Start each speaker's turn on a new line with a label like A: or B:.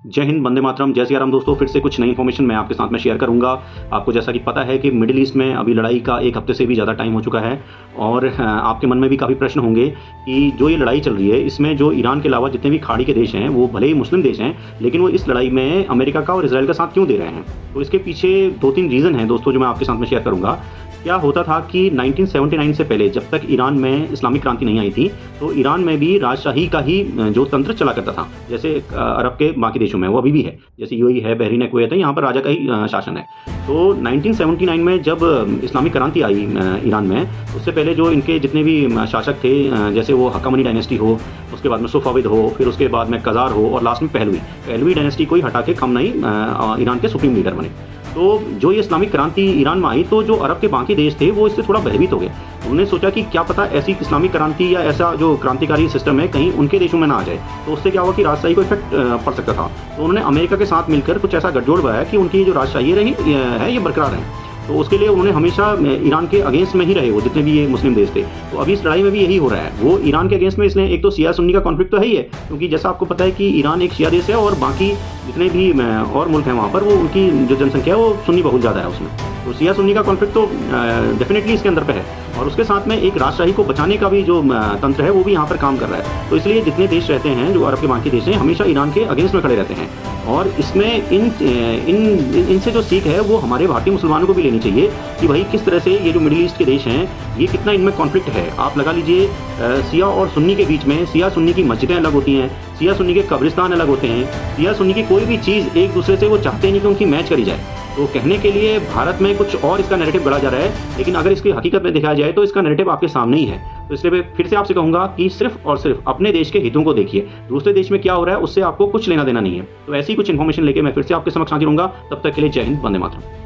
A: जय हिंद, वंदे मातरम, जय सिया राम। दोस्तों, फिर से कुछ नई इन्फॉर्मेशन मैं आपके साथ में शेयर करूंगा। आपको जैसा कि पता है कि मिडिल ईस्ट में अभी लड़ाई का 1 हफ्ते से भी ज़्यादा टाइम हो चुका है और आपके मन में भी काफ़ी प्रश्न होंगे कि जो ये लड़ाई चल रही है इसमें जो ईरान के अलावा जितने भी खाड़ी के देश हैं वो भले ही मुस्लिम देश हैं, लेकिन वो इस लड़ाई में अमेरिका का और इसराइल का साथ क्यों दे रहे हैं। तो इसके पीछे 2-3 रीज़न हैं दोस्तों, जो मैं आपके साथ में शेयर करूँगा। क्या होता था कि 1979 से पहले, जब तक ईरान में इस्लामिक क्रांति नहीं आई थी, तो ईरान में भी राजशाही का ही जो तंत्र चला करता था, जैसे अरब के बाकी देशों में वो अभी भी है, जैसे यूएई है, बहरीन है, कुवैत है, यहाँ पर राजा का ही शासन है। तो 1979 में जब इस्लामिक क्रांति आई ईरान में, उससे पहले जो इनके जितने भी शासक थे, जैसे वो हक्कामनी डायनेस्टी हो, उसके बाद में सफ़ाविद हो, फिर उसके बाद में कज़ार हो और लास्ट में पहलवी डायनेस्टी को ही हटा के खमनई ईरान के सुप्रीम लीडर बने। तो जो ये इस्लामिक क्रांति ईरान में आई, तो जो अरब के बाकी देश थे वो इससे थोड़ा भयभीत हो गए। उन्होंने सोचा कि क्या पता ऐसी इस्लामिक क्रांति या ऐसा जो क्रांतिकारी सिस्टम है कहीं उनके देशों में ना आ जाए, तो उससे क्या हुआ कि राजशाही को इफेक्ट पड़ सकता था। तो उन्होंने अमेरिका के साथ मिलकर कुछ ऐसा गठजोड़ बनाया कि उनकी जो राजशाही रही है ये बरकरार है। तो उसके लिए उन्होंने हमेशा ईरान के अगेंस्ट में ही रहे, वो जितने भी ये मुस्लिम देश थे। तो अभी इस लड़ाई में भी यही हो रहा है, वो ईरान के अगेंस्ट में, इसलिए एक तो शिया सुन्नी का कॉन्फ्लिक्ट तो है ही है, क्योंकि जैसा आपको पता है कि ईरान एक शिया देश है और बाकी जितने भी और मुल्क हैं वहाँ पर वो उनकी जो जनसंख्या है वो सुन्नी बहुत ज़्यादा है उसमें। तो शिया सुन्नी का कॉन्फ्लिक्ट तो डेफिनेटली इसके अंदर पे है, और उसके साथ में एक राजशाही को बचाने का भी जो तंत्र है वो भी यहाँ पर काम कर रहा है। तो इसलिए जितने देश रहते हैं, जो अरब के बाकी देश हैं, हमेशा ईरान के अगेंस्ट में खड़े रहते हैं। और इसमें इनसे जो सीख है वो हमारे भारतीय मुसलमानों को भी लेनी चाहिए कि भाई किस तरह से ये जो मिडिल ईस्ट के देश हैं, ये कितना इनमें कॉन्फ्लिक्ट है। आप लगा लीजिए, शिया और सुन्नी के बीच में शिया सुन्नी की मस्जिदें अलग होती हैं, शिया सुन्नी के कब्रिस्तान अलग होते हैं, शिया सुन्नी की कोई भी चीज़ एक दूसरे से वो चाहते नहीं कि उनकी मैच करी जाए। तो कहने के लिए भारत में कुछ और इसका नैरेटिव गढ़ा जा रहा है, लेकिन अगर इसकी हकीकत में देखा जाए तो इसका नैरेटिव आपके सामने ही है। तो इसलिए मैं फिर से आपसे कहूँगा कि सिर्फ और सिर्फ अपने देश के हितों को देखिए, दूसरे देश में क्या हो रहा है उससे आपको कुछ लेना देना नहीं है। तो ऐसी कुछ इन्फॉर्मेशन लेके मैं फिर से आपके समक्ष हाजिर होऊंगा। तब तक के लिए जय हिंद, वंदे मातरम।